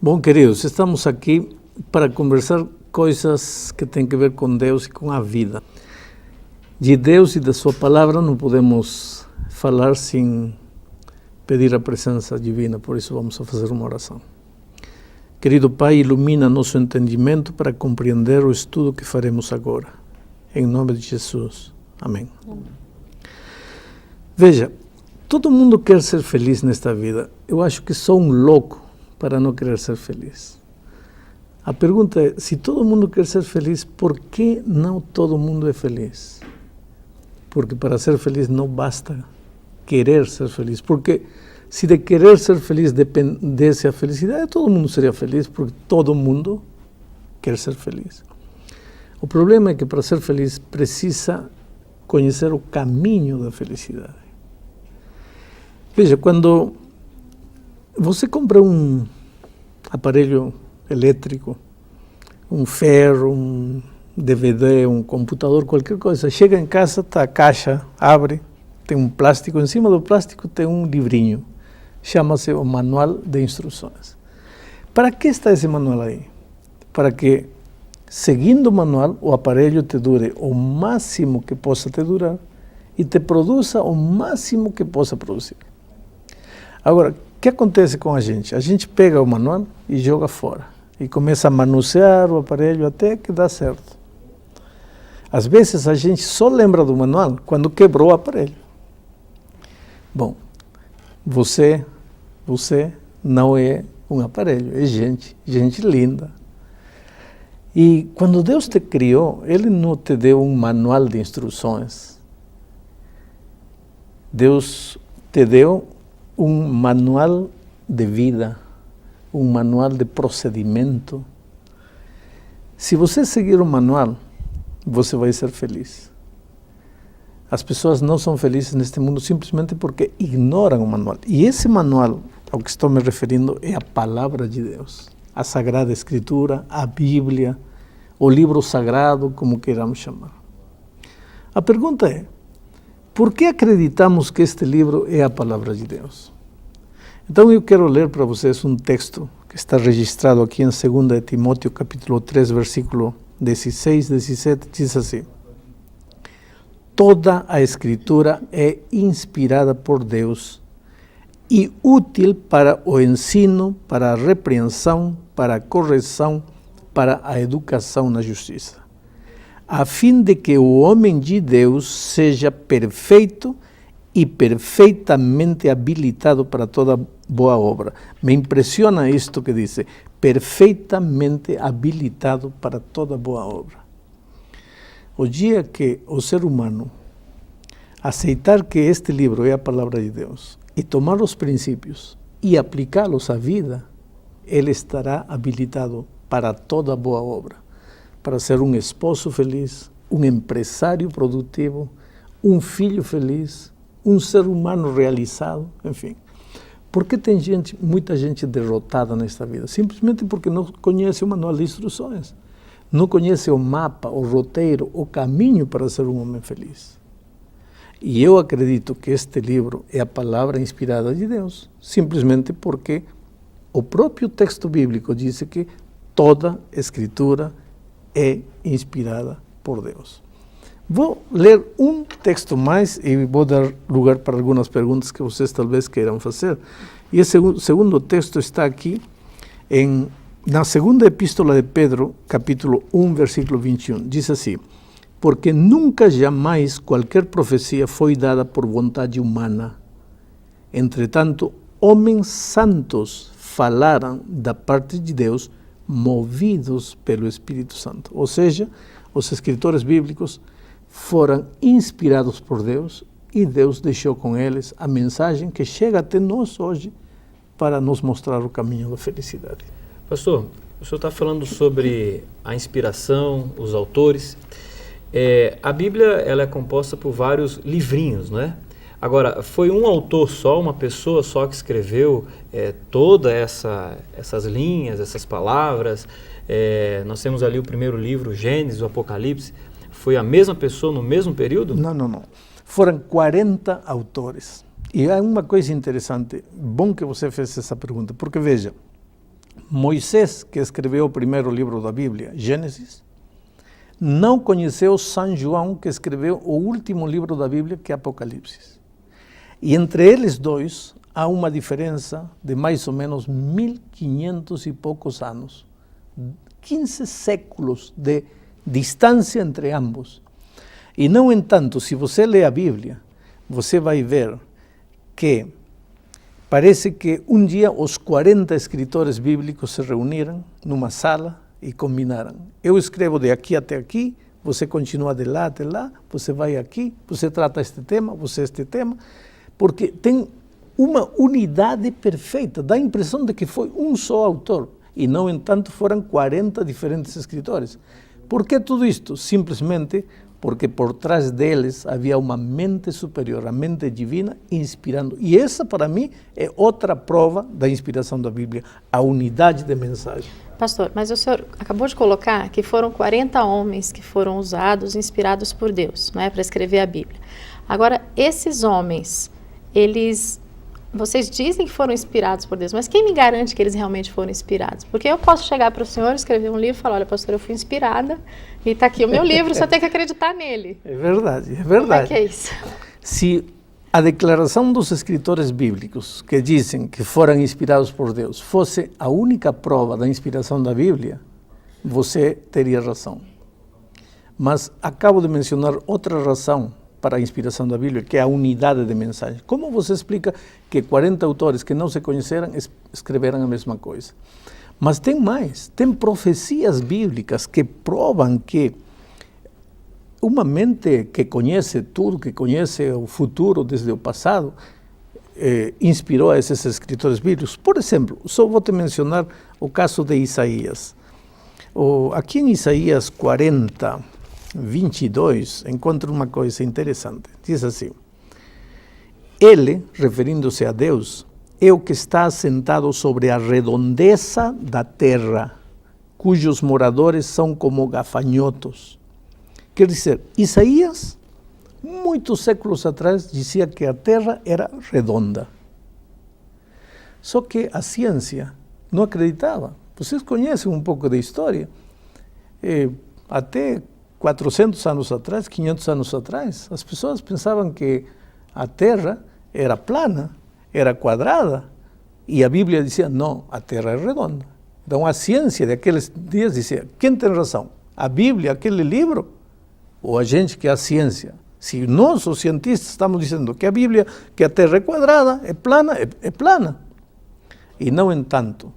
Bom, queridos, estamos aqui para conversar coisas que têm a ver com Deus e com a vida. De Deus e da sua palavra não podemos falar sem pedir a presença divina, por isso vamos a fazer uma oração. Querido Pai, ilumina nosso entendimento para compreender o estudo que faremos agora. Em nome de Jesus. Amém. Veja, todo mundo quer ser feliz nesta vida. Eu acho que sou um louco para não querer ser feliz. A pergunta é, se todo mundo quer ser feliz, por que não todo mundo é feliz? Porque para ser feliz não basta querer ser feliz. Porque se de querer ser feliz dependesse a felicidade, todo mundo seria feliz, porque todo mundo quer ser feliz. O problema é que para ser feliz precisa conhecer o caminho da felicidade. Veja, quando você compra um aparelho elétrico, um ferro, um DVD, um computador, qualquer coisa, chega em casa, está a caixa, abre, tem um plástico, em cima do plástico tem um livrinho, chama-se o Manual de Instruções. Para que está esse manual aí? Para que, seguindo o manual, o aparelho te dure o máximo que possa te durar e te produza o máximo que possa produzir. Agora, o que acontece com a gente? A gente pega o manual e joga fora. E começa a manusear o aparelho até que dá certo. Às vezes a gente só lembra do manual quando quebrou o aparelho. Bom, você não é um aparelho, é gente linda. E quando Deus te criou, Ele não te deu um manual de instruções. Deus te deu um manual de vida, um manual de procedimento. Se você seguir o manual, você vai ser feliz. As pessoas não são felizes neste mundo simplesmente porque ignoram o manual. E esse manual, ao que estou me referindo, é a palavra de Deus. A Sagrada Escritura, a Bíblia, o livro sagrado, como queiramos chamar. A pergunta é, por que acreditamos que este livro é a palavra de Deus? Então eu quero ler para vocês um texto que está registrado aqui em 2 Timóteo, capítulo 3, versículo 16, 17, diz assim: toda a Escritura é inspirada por Deus e útil para o ensino, para a repreensão, para a correção, para a educação na justiça, a fim de que o homem de Deus seja perfeito e perfeitamente habilitado para toda boa obra. Me impressiona isto que diz, perfeitamente habilitado para toda boa obra. O dia que o ser humano aceitar que este livro é a palavra de Deus e tomar os princípios e aplicá-los à vida, ele estará habilitado para toda boa obra, para ser um esposo feliz, um empresário produtivo, um filho feliz, um ser humano realizado, enfim. Por que tem muita gente derrotada nesta vida? Simplesmente porque não conhece o manual de instruções, não conhece o mapa, o roteiro, o caminho para ser um homem feliz. E eu acredito que este livro é a palavra inspirada de Deus, simplesmente porque o próprio texto bíblico diz que toda Escritura é inspirada por Deus. Vou ler um texto mais e vou dar lugar para algumas perguntas que vocês talvez queiram fazer. E o segundo texto está aqui na segunda epístola de Pedro, capítulo 1, versículo 21. Diz assim: porque nunca jamais qualquer profecia foi dada por vontade humana. Entretanto, homens santos falaram da parte de Deus, movidos pelo Espírito Santo. Ou seja, os escritores bíblicos foram inspirados por Deus e Deus deixou com eles a mensagem que chega até nós hoje para nos mostrar o caminho da felicidade. Pastor, o senhor está falando sobre a inspiração, os autores. A Bíblia ela é composta por vários livrinhos, não é? Agora, foi um autor só, uma pessoa só que escreveu todas essas linhas, essas palavras? Nós temos ali o primeiro livro, Gênesis, o Apocalipse. Foi a mesma pessoa no mesmo período? Não. Foram 40 autores. E há uma coisa interessante, bom que você fez essa pergunta, porque veja, Moisés, que escreveu o primeiro livro da Bíblia, Gênesis, não conheceu São João, que escreveu o último livro da Bíblia, que é Apocalipse. E entre eles dois há uma diferença de mais ou menos 1500 e poucos anos. 15 séculos de distância entre ambos. E, no entanto, se você lê a Bíblia, você vai ver que parece que um dia os 40 escritores bíblicos se reuniram numa sala e combinaram. Eu escrevo de aqui até aqui, você continua de lá até lá, você vai aqui, você trata este tema, você este tema, porque tem uma unidade perfeita, dá a impressão de que foi um só autor, e, no entanto, foram 40 diferentes escritores. Por que tudo isto? Simplesmente porque por trás deles havia uma mente superior, a mente divina, inspirando. E essa, para mim, é outra prova da inspiração da Bíblia, a unidade de mensagem. Pastor, mas o senhor acabou de colocar que foram 40 homens que foram usados, inspirados por Deus, não é, para escrever a Bíblia. Agora, esses homens, vocês dizem que foram inspirados por Deus, mas quem me garante que eles realmente foram inspirados? Porque eu posso chegar para o senhor, escrever um livro e falar, olha, pastor, eu fui inspirada e está aqui o meu livro, só tem que acreditar nele. É verdade, é verdade. Como é que é isso? Se a declaração dos escritores bíblicos que dizem que foram inspirados por Deus fosse a única prova da inspiração da Bíblia, você teria razão. Mas acabo de mencionar outra razão para a inspiração da Bíblia, que é a unidade de mensagem. Como você explica que 40 autores que não se conheceram escreveram a mesma coisa? Mas tem mais, tem profecias bíblicas que provam que uma mente que conhece tudo, que conhece o futuro desde o passado, inspirou a esses escritores bíblicos. Por exemplo, só vou te mencionar o caso de Isaías. Aqui em Isaías 40, 22, encontro uma coisa interessante. Diz assim: Ele, referindo-se a Deus, é o que está assentado sobre a redondeza da terra, cujos moradores são como gafanhotos. Quer dizer, Isaías, muitos séculos atrás, dizia que a terra era redonda. Só que a ciência não acreditava. Vocês conhecem um pouco da história. Até 400 anos atrás, 500 anos atrás, as pessoas pensavam que a terra era plana, era quadrada, e a Bíblia dizia, não, a terra é redonda. Então a ciência daqueles dias dizia, quem tem razão? A Bíblia, aquele livro, ou a gente que é a ciência? Se nós, os cientistas, estamos dizendo que a Bíblia, que a terra é quadrada, é plana, é plana. E, no entanto,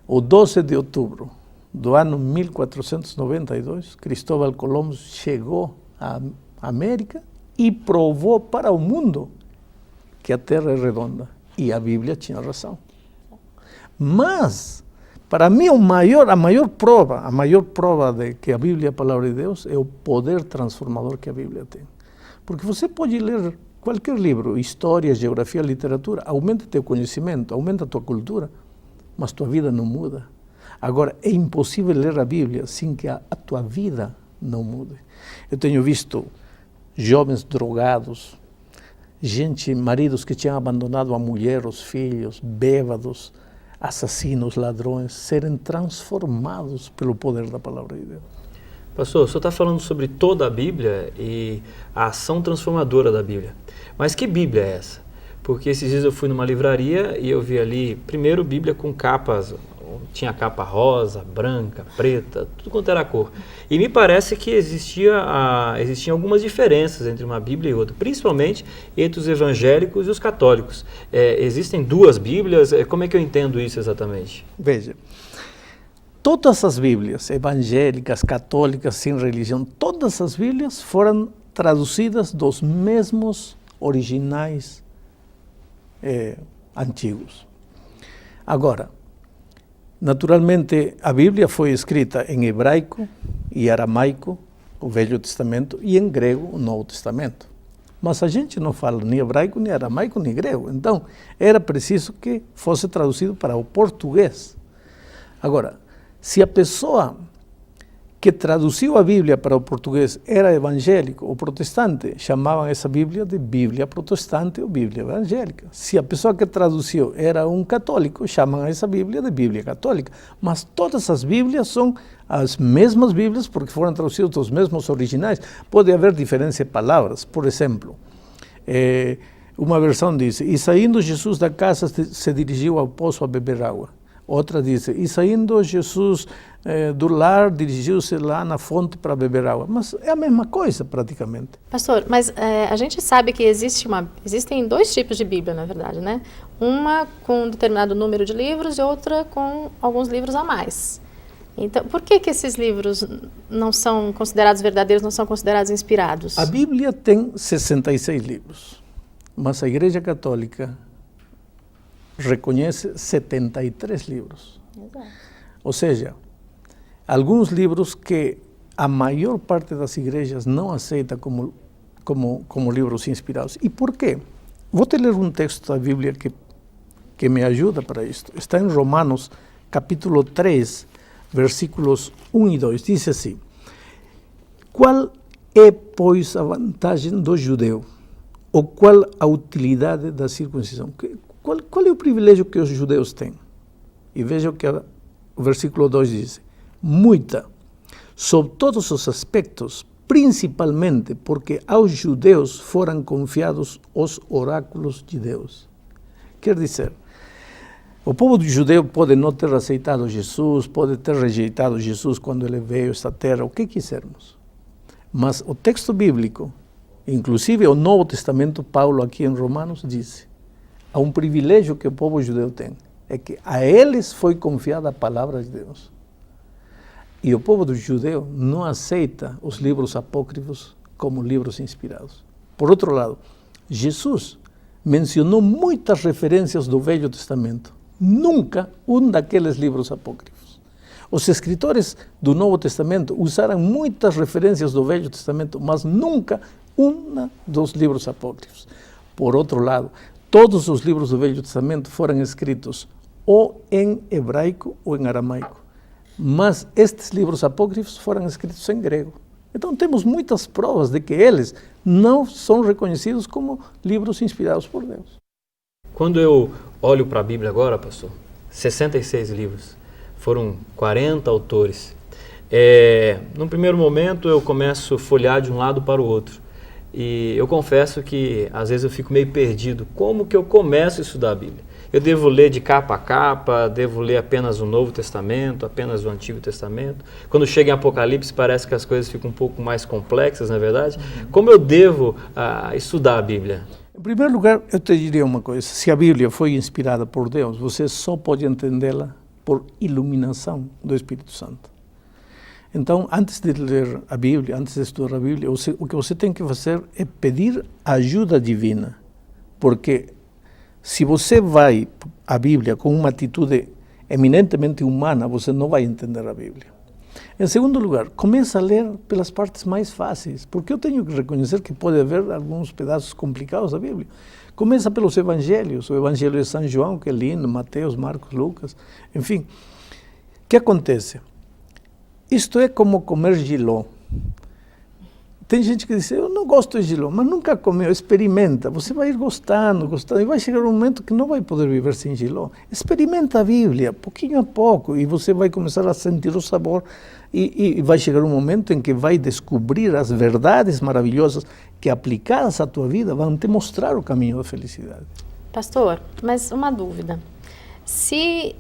o 12 de outubro do ano 1492, Cristóbal Colombo chegou à América e provou para o mundo que a Terra é redonda. E a Bíblia tinha razão. Mas, para mim, a maior prova de que a Bíblia é a palavra de Deus é o poder transformador que a Bíblia tem. Porque você pode ler qualquer livro, história, geografia, literatura, aumenta teu conhecimento, aumenta tua cultura, mas tua vida não muda. Agora, é impossível ler a Bíblia sem que a tua vida não mude. Eu tenho visto jovens drogados, maridos que tinham abandonado a mulher, os filhos, bêbados, assassinos, ladrões, serem transformados pelo poder da palavra de Deus. Pastor, o senhor está falando sobre toda a Bíblia e a ação transformadora da Bíblia. Mas que Bíblia é essa? Porque esses dias eu fui numa livraria e eu vi ali, primeiro, Bíblia com capas. Tinha capa rosa, branca, preta, tudo quanto era cor. E me parece que existiam algumas diferenças entre uma Bíblia e outra, principalmente entre os evangélicos e os católicos. Existem duas Bíblias? Como é que eu entendo isso exatamente? Veja, todas as Bíblias, evangélicas, católicas, sem religião, todas as Bíblias foram traduzidas dos mesmos originais antigos. Agora, naturalmente, a Bíblia foi escrita em hebraico e aramaico, o Velho Testamento, e em grego, o Novo Testamento. Mas a gente não fala nem hebraico, nem aramaico, nem grego. Então, era preciso que fosse traduzido para o português. Agora, se a pessoa que traduziu a Bíblia para o português era evangélico ou protestante, chamavam essa Bíblia de Bíblia protestante ou Bíblia evangélica. Se a pessoa que traduziu era um católico, chamam essa Bíblia de Bíblia católica. Mas todas as Bíblias são as mesmas Bíblias porque foram traduzidas dos mesmos originais. Pode haver diferença de palavras. Por exemplo, uma versão diz: e saindo Jesus da casa se dirigiu ao poço a beber água. Outra diz: e saindo Jesus do lar, dirigiu-se lá na fonte para beber água. Mas é a mesma coisa, praticamente. Pastor, mas a gente sabe que existem dois tipos de Bíblia, na verdade, né? Uma com um determinado número de livros e outra com alguns livros a mais. Então, por que esses livros não são considerados verdadeiros, não são considerados inspirados? A Bíblia tem 66 livros, mas a Igreja Católica reconhece 73 livros. Exato. Ou seja, alguns livros que a maior parte das igrejas não aceita como livros inspirados. E por quê? Vou te ler um texto da Bíblia que me ajuda para isto. Está em Romanos, capítulo 3, versículos 1 e 2. Diz assim: qual é, pois, a vantagem do judeu? Ou qual a utilidade da circuncisão? Qual é o privilégio que os judeus têm? E veja o que o versículo 2 diz: muita, sob todos os aspectos, principalmente porque aos judeus foram confiados os oráculos de Deus. Quer dizer, o povo judeu pode não ter aceitado Jesus, pode ter rejeitado Jesus quando ele veio a esta terra, o que quisermos. Mas o texto bíblico, inclusive o Novo Testamento, Paulo aqui em Romanos, diz: há um privilégio que o povo judeu tem, é que a eles foi confiada a palavra de Deus. E o povo do judeu não aceita os livros apócrifos como livros inspirados. Por outro lado, Jesus mencionou muitas referências do Velho Testamento, nunca um daqueles livros apócrifos. Os escritores do Novo Testamento usaram muitas referências do Velho Testamento, mas nunca um dos livros apócrifos. Por outro lado, todos os livros do Velho Testamento foram escritos ou em hebraico ou em aramaico. Mas estes livros apócrifos foram escritos em grego. Então temos muitas provas de que eles não são reconhecidos como livros inspirados por Deus. Quando eu olho para a Bíblia agora, pastor, 66 livros, foram 40 autores. Num primeiro momento eu começo a folhear de um lado para o outro. E eu confesso que às vezes eu fico meio perdido. Como que eu começo a estudar a Bíblia? Eu devo ler de capa a capa, devo ler apenas o Novo Testamento, apenas o Antigo Testamento. Quando chega em Apocalipse parece que as coisas ficam um pouco mais complexas, não é verdade? Como eu devo estudar a Bíblia? Em primeiro lugar, eu te diria uma coisa: se a Bíblia foi inspirada por Deus, você só pode entendê-la por iluminação do Espírito Santo. Então, antes de ler a Bíblia, antes de estudar a Bíblia, o que você tem que fazer é pedir ajuda divina. Porque se você vai à Bíblia com uma atitude eminentemente humana, você não vai entender a Bíblia. Em segundo lugar, começa a ler pelas partes mais fáceis, porque eu tenho que reconhecer que pode haver alguns pedaços complicados da Bíblia. Começa pelos evangelhos, o Evangelho de São João, que é lindo, Mateus, Marcos, Lucas, enfim. O que acontece? Isto é como comer jiló. Tem gente que diz: eu não gosto de jiló, mas nunca comeu, experimenta. Você vai ir gostando, e vai chegar um momento que não vai poder viver sem jiló. Experimenta a Bíblia, pouquinho a pouco, e você vai começar a sentir o sabor, e vai chegar um momento em que vai descobrir as verdades maravilhosas que, aplicadas à tua vida, vão te mostrar o caminho da felicidade. Pastor, mas uma dúvida. Se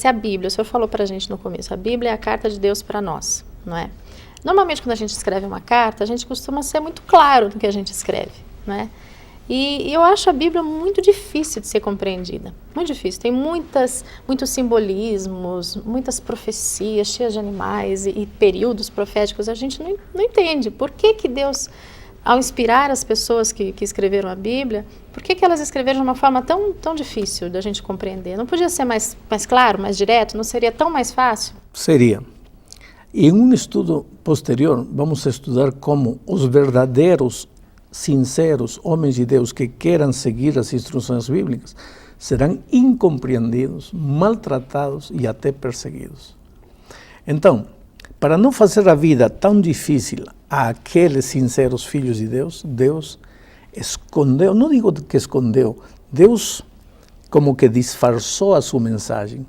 a Bíblia, o senhor falou para a gente no começo, a Bíblia é a carta de Deus para nós, não é? Normalmente, quando a gente escreve uma carta, a gente costuma ser muito claro no que a gente escreve, não é? E eu acho a Bíblia muito difícil de ser compreendida, muito difícil. Tem muitos simbolismos, muitas profecias cheias de animais e períodos proféticos. A gente não entende por que Deus, ao inspirar as pessoas que escreveram a Bíblia, por que elas escreveram de uma forma tão difícil da gente compreender? Não podia ser mais claro, mais direto? Não seria tão mais fácil? Seria. Em um estudo posterior, vamos estudar como os verdadeiros, sinceros homens de Deus que queiram seguir as instruções bíblicas serão incompreendidos, maltratados e até perseguidos. Então, para não fazer a vida tão difícil àqueles sinceros filhos de Deus, Deus escondeu, não digo que escondeu, Deus como que disfarçou a sua mensagem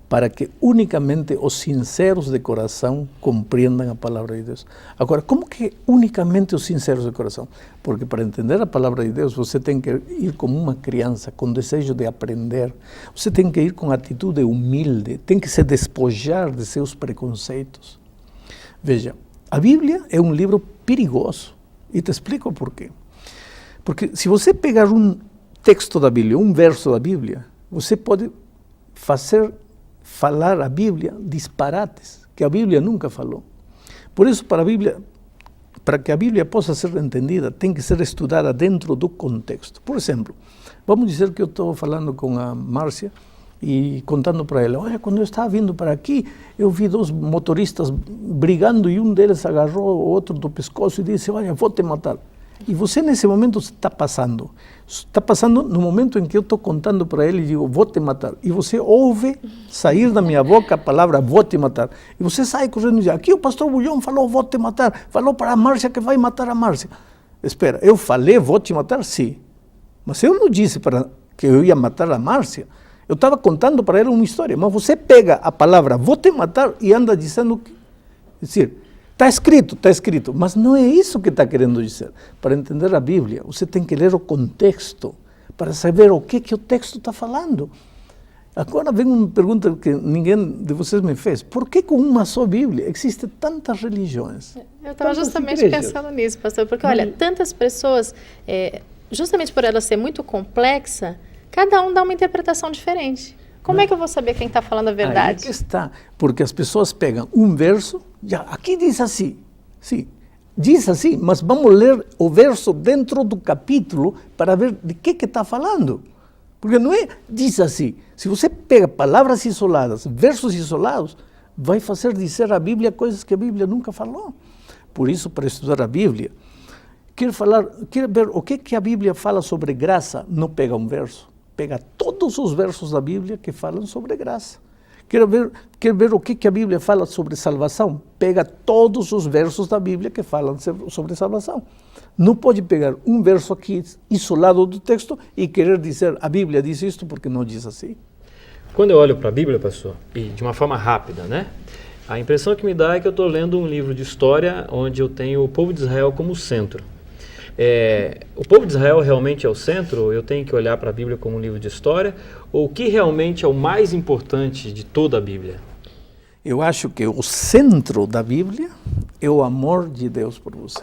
para que unicamente os sinceros de coração compreendam a palavra de Deus. Agora, como que unicamente os sinceros de coração? Porque para entender a palavra de Deus, você tem que ir como uma criança, com desejo de aprender. Você tem que ir com atitude humilde, tem que se despojar de seus preconceitos. Veja, a Bíblia é um livro perigoso, e te explico por quê. Porque se você pegar um texto da Bíblia, um verso da Bíblia, você pode falar a Bíblia disparates, que a Bíblia nunca falou. Por isso, para que a Bíblia possa ser entendida, tem que ser estudada dentro do contexto. Por exemplo, vamos dizer que eu estou falando com a Márcia e contando para ela, olha, quando eu estava vindo para aqui, eu vi 2 motoristas brigando e um deles agarrou o outro do pescoço e disse, olha, vou te matar. E você nesse momento está passando no momento em que eu estou contando para ele e digo, vou te matar. E você ouve sair da minha boca a palavra, vou te matar. E você sai correndo e diz, aqui o pastor Bulhão falou, vou te matar. Falou para a Márcia que vai matar a Márcia. Espera, eu falei, vou te matar? Sim. Mas eu não disse que eu ia matar a Márcia. Eu estava contando para ela uma história. Mas você pega a palavra, vou te matar, e anda dizendo que... É decir, está escrito, mas não é isso que está querendo dizer. Para entender a Bíblia, você tem que ler o contexto, para saber o que o texto está falando. Agora vem uma pergunta que ninguém de vocês me fez. Por que com uma só Bíblia existem tantas religiões? Eu estava justamente pensando nisso, pastor, porque olha, tantas pessoas, justamente por ela ser muito complexa, cada um dá uma interpretação diferente. Como é que eu vou saber quem está falando a verdade? Aí que está, porque as pessoas pegam um verso, aqui diz assim, sim, diz assim, mas vamos ler o verso dentro do capítulo para ver de que está falando. Porque não é, diz assim, se você pega palavras isoladas, versos isolados, vai fazer dizer a Bíblia coisas que a Bíblia nunca falou. Por isso, para estudar a Bíblia, quer ver o que a Bíblia fala sobre graça, não pega um verso. Pega todos os versos da Bíblia que falam sobre graça. Quer ver o que a Bíblia fala sobre salvação? Pega todos os versos da Bíblia que falam sobre salvação. Não pode pegar um verso aqui isolado do texto e querer dizer a Bíblia diz isto porque não diz assim. Quando eu olho para a Bíblia, pastor, e de uma forma rápida, né? A impressão que me dá é que eu estou lendo um livro de história onde eu tenho o povo de Israel como centro. O povo de Israel realmente é o centro? Eu tenho que olhar para a Bíblia como um livro de história? Ou o que realmente é o mais importante de toda a Bíblia? Eu acho que o centro da Bíblia é o amor de Deus por você.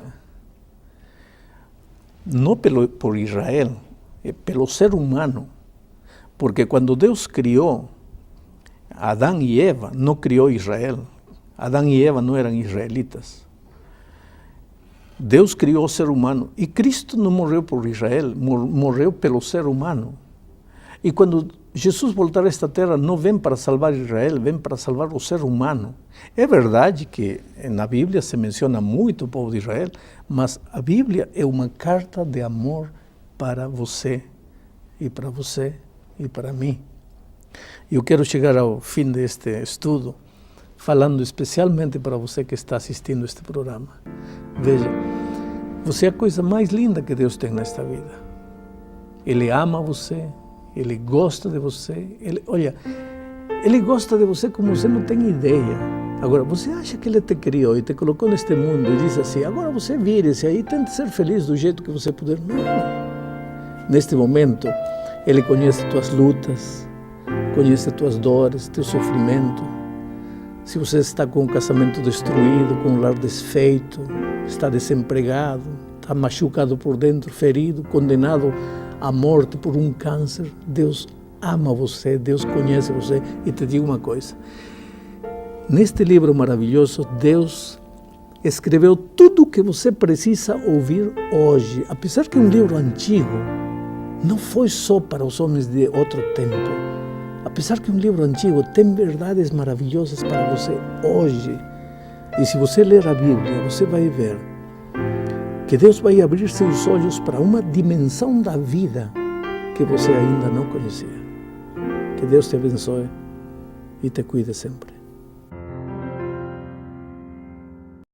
Não por Israel, é pelo ser humano. Porque quando Deus criou Adão e Eva, não criou Israel. Adão e Eva não eram israelitas. Deus criou o ser humano e Cristo não morreu por Israel, morreu pelo ser humano. E quando Jesus voltar a esta terra, não vem para salvar Israel, vem para salvar o ser humano. É verdade que na Bíblia se menciona muito o povo de Israel, mas a Bíblia é uma carta de amor para você e para mim. Eu quero chegar ao fim deste estudo falando especialmente para você que está assistindo este programa. Veja, você é a coisa mais linda que Deus tem nesta vida. Ele ama você, Ele gosta de você. Ele gosta de você como você não tem ideia. Agora, você acha que Ele te criou e te colocou neste mundo e diz assim, agora você vire-se aí e tente ser feliz do jeito que você puder? Não. Neste momento, Ele conhece tuas lutas, conhece tuas dores, teu sofrimento. Se você está com o casamento destruído, com o lar desfeito, está desempregado, está machucado por dentro, ferido, condenado à morte por um câncer, Deus ama você, Deus conhece você. E te digo uma coisa, neste livro maravilhoso, Deus escreveu tudo o que você precisa ouvir hoje. Apesar que é um livro antigo, não foi só para os homens de outro tempo. Apesar que é um livro antigo, tem verdades maravilhosas para você hoje. E se você ler a Bíblia, você vai ver que Deus vai abrir seus olhos para uma dimensão da vida que você ainda não conhecia. Que Deus te abençoe e te cuide sempre.